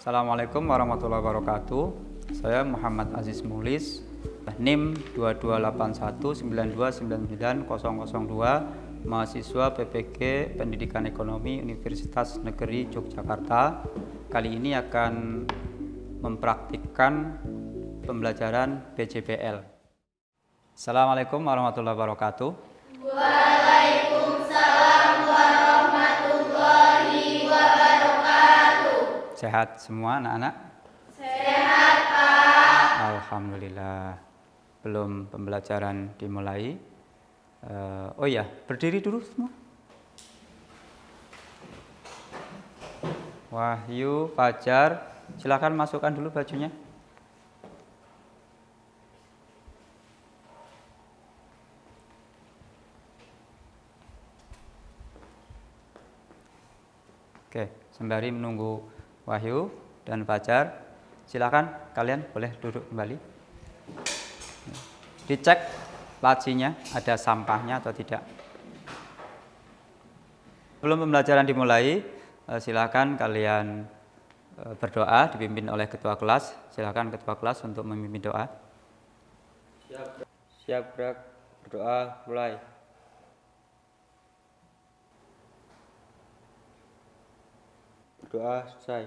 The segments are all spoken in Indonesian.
Assalamualaikum warahmatullahi wabarakatuh. Saya Muhammad Aziz Mulis, NIM 22192990002, mahasiswa PPG Pendidikan Ekonomi Universitas Negeri Yogyakarta. Kali ini akan mempraktikkan pembelajaran PJBL. Assalamualaikum warahmatullahi wabarakatuh. Waalaikumsalam warahmatullahi wabarakatuh. Sehat semua anak-anak? Sehat, Pak. Alhamdulillah. Belum pembelajaran dimulai. Oh ya, berdiri dulu semua. Wahyu, Fajar, silakan masukkan dulu bajunya. Oke, sembari menunggu Wahyu dan Fajar, silakan kalian boleh duduk kembali. Dicek lacinya, ada sampahnya atau tidak. Sebelum pembelajaran dimulai, silakan kalian berdoa dipimpin oleh ketua kelas. Silakan ketua kelas untuk memimpin doa. Siap gerak, berdoa, mulai. Doa selesai.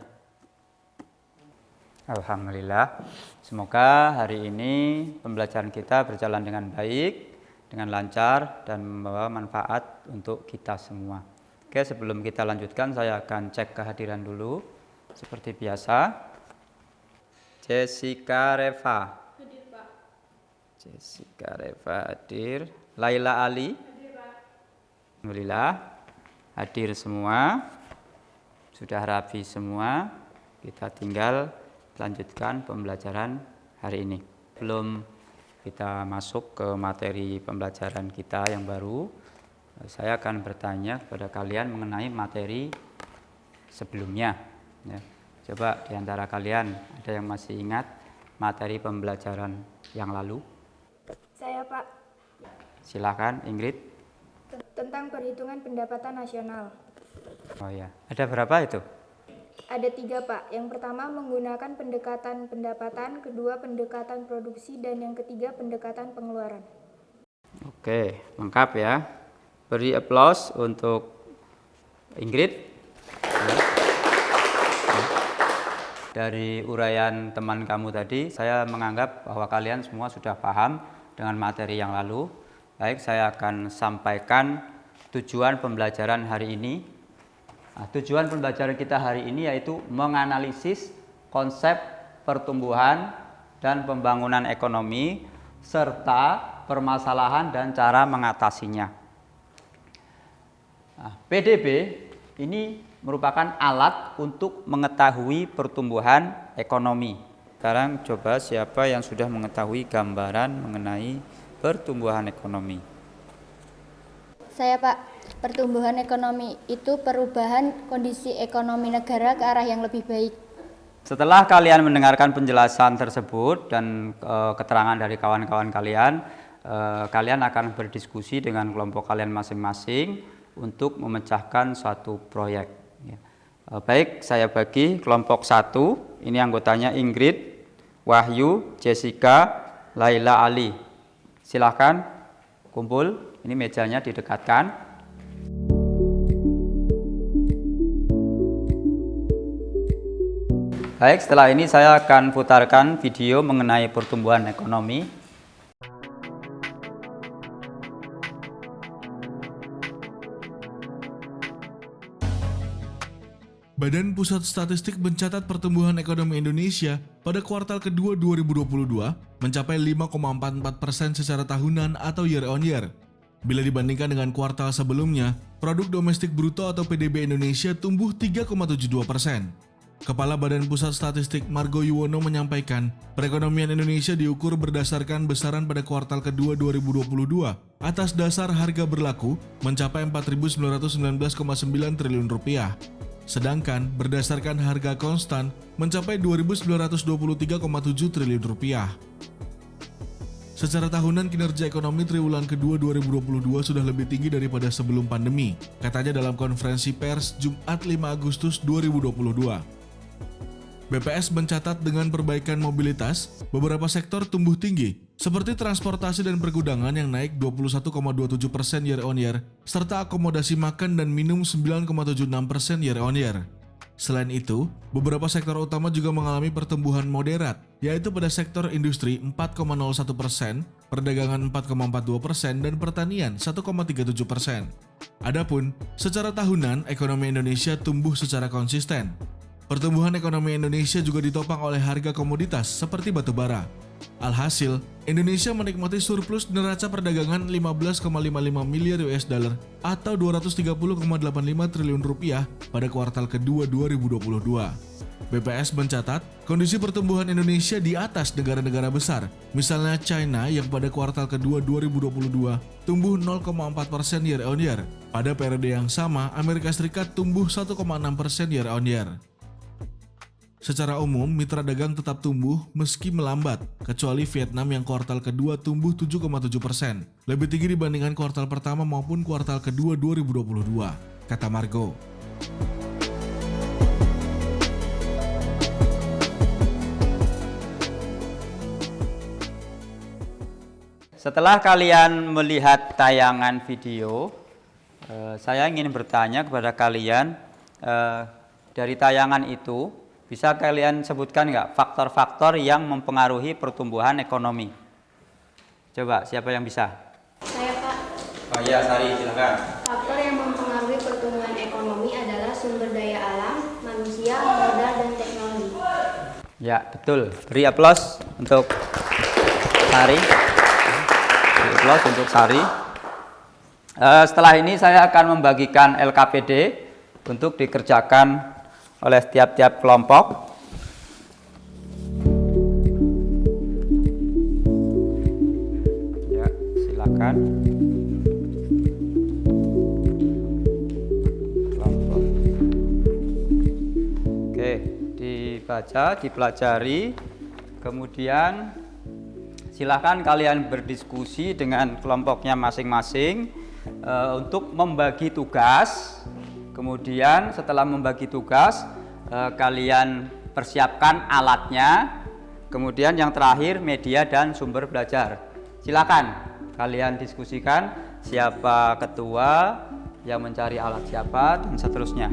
Alhamdulillah. Semoga hari ini pembelajaran kita berjalan dengan baik, dengan lancar dan membawa manfaat untuk kita semua. Oke, sebelum kita lanjutkan saya akan cek kehadiran dulu. Seperti biasa. Jessica Reva. Hadir, Pak. Jessica Reva hadir. Laila Ali. Hadir, Pak. Alhamdulillah hadir semua. Sudah rapi semua, kita tinggal lanjutkan pembelajaran hari ini. Belum kita masuk ke materi pembelajaran kita yang baru, saya akan bertanya kepada kalian mengenai materi sebelumnya. Ya. Coba di antara kalian ada yang masih ingat materi pembelajaran yang lalu? Saya, Pak. Silakan, Ingrid. Tentang perhitungan pendapatan nasional. Oh ya, ada berapa itu? Ada 3, Pak. Yang pertama menggunakan pendekatan pendapatan, kedua pendekatan produksi, dan yang ketiga pendekatan pengeluaran. Oke, lengkap ya. Beri aplaus untuk Ingrid. Dari uraian teman kamu tadi, saya menganggap bahwa kalian semua sudah paham dengan materi yang lalu. Baik, saya akan sampaikan tujuan pembelajaran hari ini. Nah, tujuan pembelajaran kita hari ini yaitu menganalisis konsep pertumbuhan dan pembangunan ekonomi serta permasalahan dan cara mengatasinya. Nah, PDB ini merupakan alat untuk mengetahui pertumbuhan ekonomi. Sekarang coba siapa yang sudah mengetahui gambaran mengenai pertumbuhan ekonomi? Saya, Pak. Pertumbuhan ekonomi itu perubahan kondisi ekonomi negara ke arah yang lebih baik. Setelah kalian mendengarkan penjelasan tersebut dan keterangan dari kawan-kawan kalian, kalian akan berdiskusi dengan kelompok kalian masing-masing untuk memecahkan suatu proyek. Baik, saya bagi kelompok 1, ini anggotanya Ingrid, Wahyu, Jessica, Laila Ali. Silahkan kumpul, ini mejanya didekatkan. Baik, setelah ini saya akan putarkan video mengenai pertumbuhan ekonomi. Badan Pusat Statistik mencatat pertumbuhan ekonomi Indonesia pada kuartal kedua 2022 mencapai 5,44% secara tahunan atau year on year. Bila dibandingkan dengan kuartal sebelumnya, produk domestik bruto atau PDB Indonesia tumbuh 3,72%. Kepala Badan Pusat Statistik Margo Yuwono menyampaikan, perekonomian Indonesia diukur berdasarkan besaran pada kuartal kedua 2022 atas dasar harga berlaku mencapai 4.919,9 triliun rupiah. Sedangkan berdasarkan harga konstan mencapai 2.923,7 triliun rupiah. Secara tahunan kinerja ekonomi triwulan kedua 2022 sudah lebih tinggi daripada sebelum pandemi, katanya dalam konferensi pers Jumat 5 Agustus 2022. BPS mencatat dengan perbaikan mobilitas, beberapa sektor tumbuh tinggi, seperti transportasi dan pergudangan yang naik 21,27% year on year, serta akomodasi makan dan minum 9,76% year on year. Selain itu, beberapa sektor utama juga mengalami pertumbuhan moderat, yaitu pada sektor industri 4,01%, perdagangan 4,42%, dan pertanian 1,37%. Adapun, secara tahunan, ekonomi Indonesia tumbuh secara konsisten. Pertumbuhan ekonomi Indonesia juga ditopang oleh harga komoditas seperti batu bara. Alhasil, Indonesia menikmati surplus neraca perdagangan 15,55 miliar US dollar atau 230,85 triliun rupiah pada kuartal kedua 2022. BPS mencatat kondisi pertumbuhan Indonesia di atas negara-negara besar, misalnya China yang pada kuartal kedua 2022 tumbuh 0,4% year on year. Pada periode yang sama, Amerika Serikat tumbuh 1,6% year on year. Secara umum, mitra dagang tetap tumbuh meski melambat, kecuali Vietnam yang kuartal kedua tumbuh 7,7%, lebih tinggi dibandingkan kuartal pertama maupun kuartal kedua 2022, kata Margo. Setelah kalian melihat tayangan video, saya ingin bertanya kepada kalian, dari tayangan itu, bisa kalian sebutkan nggak faktor-faktor yang mempengaruhi pertumbuhan ekonomi? Coba, siapa yang bisa? Saya, Pak. Oh iya, Sari, silakan. Faktor yang mempengaruhi pertumbuhan ekonomi adalah sumber daya alam, manusia, modal, dan teknologi. Ya, betul. Beri aplaus untuk Sari. Beri aplaus untuk Sari. Setelah ini saya akan membagikan LKPD untuk dikerjakan oleh tiap-tiap kelompok. Ya, silakan. Kelompok. Oke, dibaca, dipelajari, kemudian silakan kalian berdiskusi dengan kelompoknya masing-masing untuk membagi tugas. Kemudian setelah membagi tugas, kalian persiapkan alatnya. Kemudian yang terakhir media dan sumber belajar. Silakan kalian diskusikan siapa ketua, yang mencari alat siapa, dan seterusnya.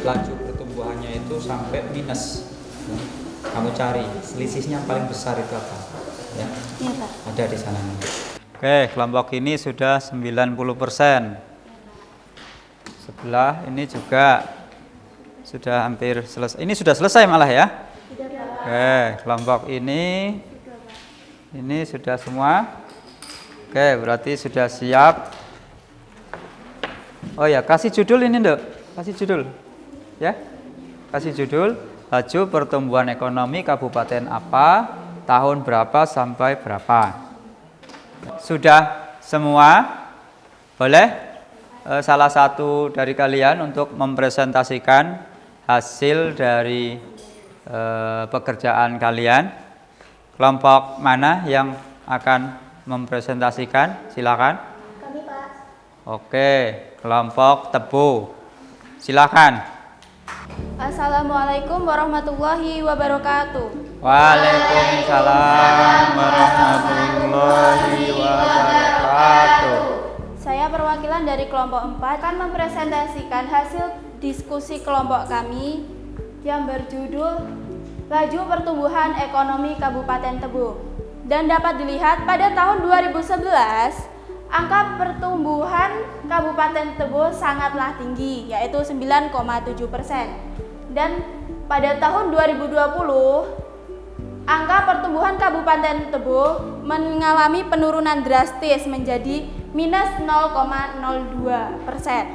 laju pertumbuhannya itu sampai minus. Kamu cari selisihnya paling besar itu apa? Ya, Iya, Pak. ada di sana. Oke, kelompok ini sudah 90%. Sebelah ini juga sudah hampir selesai. Ini sudah selesai malah ya. Oke, kelompok ini sudah semua. Oke, berarti sudah siap. Oh ya, kasih judul ini, Nduk. Kasih judul. Ya. Kasih judul laju pertumbuhan ekonomi kabupaten apa, tahun berapa sampai berapa. Sudah semua? Boleh salah satu dari kalian untuk mempresentasikan hasil dari pekerjaan kalian. Kelompok mana yang akan mempresentasikan? Silakan. Kami, Pak. Oke, kelompok tebu. Silakan. Assalamualaikum warahmatullahi wabarakatuh. Waalaikumsalam warahmatullahi wabarakatuh. Saya perwakilan dari kelompok 4 akan mempresentasikan hasil diskusi kelompok kami yang berjudul Laju Pertumbuhan Ekonomi Kabupaten Tebo. Dan dapat dilihat pada tahun 2011, angka pertumbuhan Kabupaten Tebo sangatlah tinggi, yaitu 9,7%. Dan pada tahun 2020, angka pertumbuhan Kabupaten Tebo mengalami penurunan drastis menjadi minus 0,02%.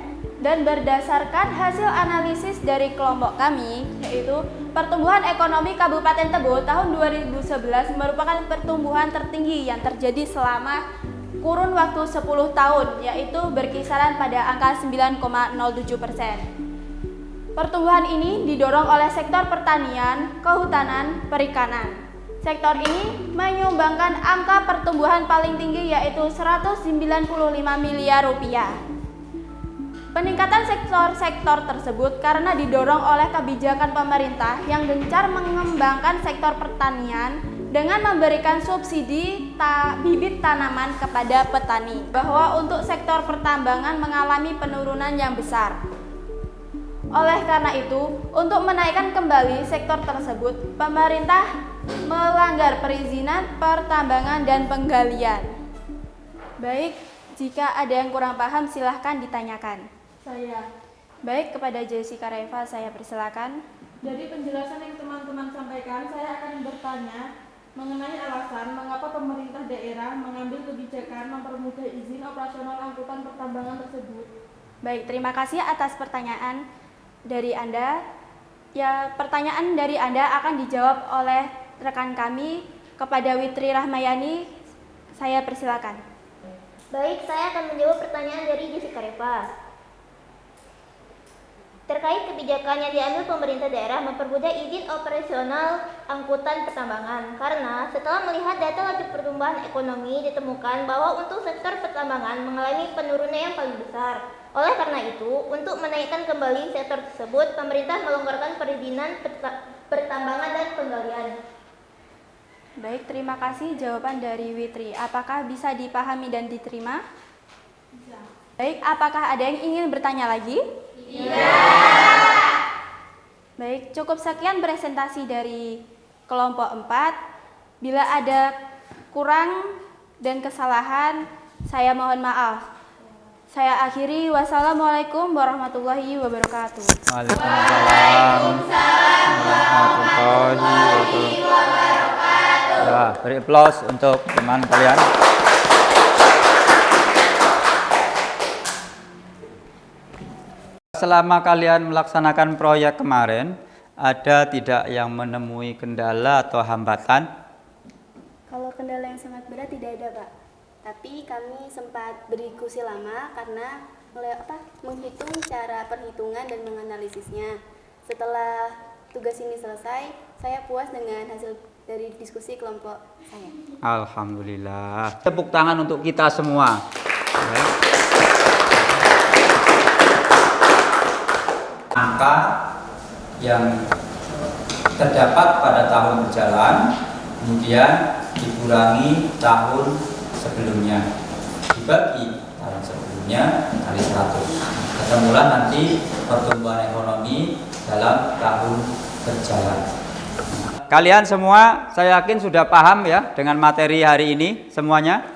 Dan berdasarkan hasil analisis dari kelompok kami, yaitu pertumbuhan ekonomi Kabupaten Tebo tahun 2011 merupakan pertumbuhan tertinggi yang terjadi selama kurun waktu 10 tahun, yaitu berkisaran pada angka 9,07%. Pertumbuhan ini didorong oleh sektor pertanian, kehutanan, perikanan. Sektor ini menyumbangkan angka pertumbuhan paling tinggi, yaitu 195 miliar rupiah. Peningkatan sektor-sektor tersebut karena didorong oleh kebijakan pemerintah yang gencar mengembangkan sektor pertanian dengan memberikan subsidi bibit tanaman kepada petani. Bahwa untuk sektor pertambangan mengalami penurunan yang besar. Oleh karena itu, untuk menaikkan kembali sektor tersebut, pemerintah melanggar perizinan pertambangan dan penggalian. Baik, jika ada yang kurang paham silahkan ditanyakan. Baik, kepada Jessica Reva saya persilakan. Dari penjelasan yang teman-teman sampaikan, saya akan bertanya mengenai alasan mengapa pemerintah daerah mengambil kebijakan mempermudah izin operasional angkutan pertambangan tersebut. Baik, terima kasih atas pertanyaan dari Anda. Ya, pertanyaan dari Anda akan dijawab oleh rekan kami kepada Witri Rahmayani. Saya persilakan. Baik, saya akan menjawab pertanyaan dari Jessica Reva. Terkait kebijakan yang diambil pemerintah daerah mempermudah izin operasional angkutan pertambangan, karena setelah melihat data laju pertumbuhan ekonomi ditemukan bahwa untuk sektor pertambangan mengalami penurunan yang paling besar. Oleh karena itu, untuk menaikkan kembali sektor tersebut, pemerintah melonggarkan perizinan pertambangan dan penggalian. Baik, terima kasih jawaban dari Witri. Apakah bisa dipahami dan diterima? Bisa. Baik, apakah ada yang ingin bertanya lagi? Iya. Baik, cukup sekian presentasi dari kelompok 4. Bila ada kurang dan kesalahan, saya mohon maaf. Saya akhiri. Wassalamualaikum warahmatullahi wabarakatuh. Waalaikumsalam warahmatullahi wabarakatuh. Ya, beri aplaus untuk teman kalian. Selama kalian melaksanakan proyek kemarin, ada tidak yang menemui kendala atau hambatan? Kalau kendala yang sangat berat tidak ada, Pak. Tapi kami sempat berdiskusi lama karena menghitung cara perhitungan dan menganalisisnya. Setelah tugas ini selesai, saya puas dengan hasil dari diskusi kelompok saya. Alhamdulillah. Tepuk tangan untuk kita semua. Ya. Angka yang terdapat pada tahun berjalan, kemudian dikurangi tahun sebelumnya, dibagi tahun sebelumnya kali 100. Ketemulah nanti pertumbuhan ekonomi dalam tahun berjalan. Kalian semua saya yakin sudah paham ya dengan materi hari ini semuanya?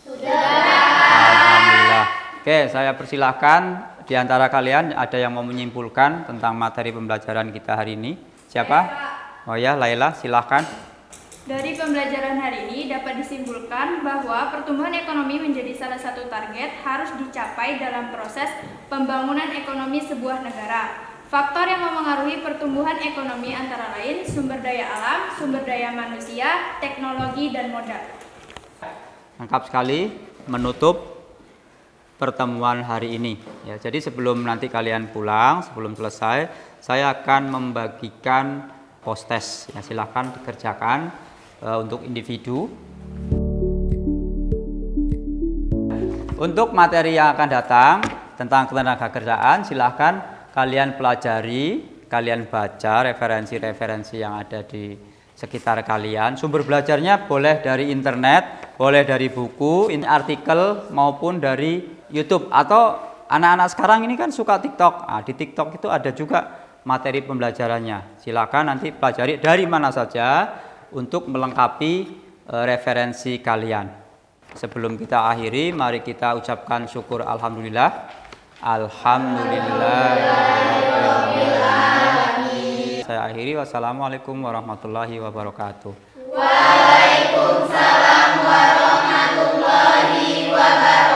Sudah. Alhamdulillah. Oke, saya persilahkan di antara kalian ada yang mau menyimpulkan tentang materi pembelajaran kita hari ini. Siapa? Oh ya, Laila, silahkan. Dari pembelajaran hari ini dapat disimpulkan bahwa pertumbuhan ekonomi menjadi salah satu target harus dicapai dalam proses pembangunan ekonomi sebuah negara. Faktor yang memengaruhi pertumbuhan ekonomi antara lain sumber daya alam, sumber daya manusia, teknologi, dan modal. Lengkap sekali menutup pertemuan hari ini. Ya, jadi sebelum nanti kalian pulang, sebelum selesai, saya akan membagikan post-test. Ya, silahkan dikerjakan untuk individu. Untuk materi yang akan datang tentang ketenaga kerjaan, silahkan kalian pelajari kalian baca referensi-referensi yang ada di sekitar kalian. Sumber belajarnya boleh dari internet, boleh dari buku, ini artikel maupun dari YouTube. Atau anak-anak sekarang ini kan suka TikTok. Nah, di TikTok itu ada juga materi pembelajarannya. Silakan nanti pelajari dari mana saja untuk melengkapi referensi kalian. Sebelum kita akhiri, mari kita ucapkan syukur alhamdulillah. Alhamdulillah. Saya akhiri, wassalamualaikum warahmatullahi wabarakatuh. Waalaikumsalam warahmatullahi wabarakatuh.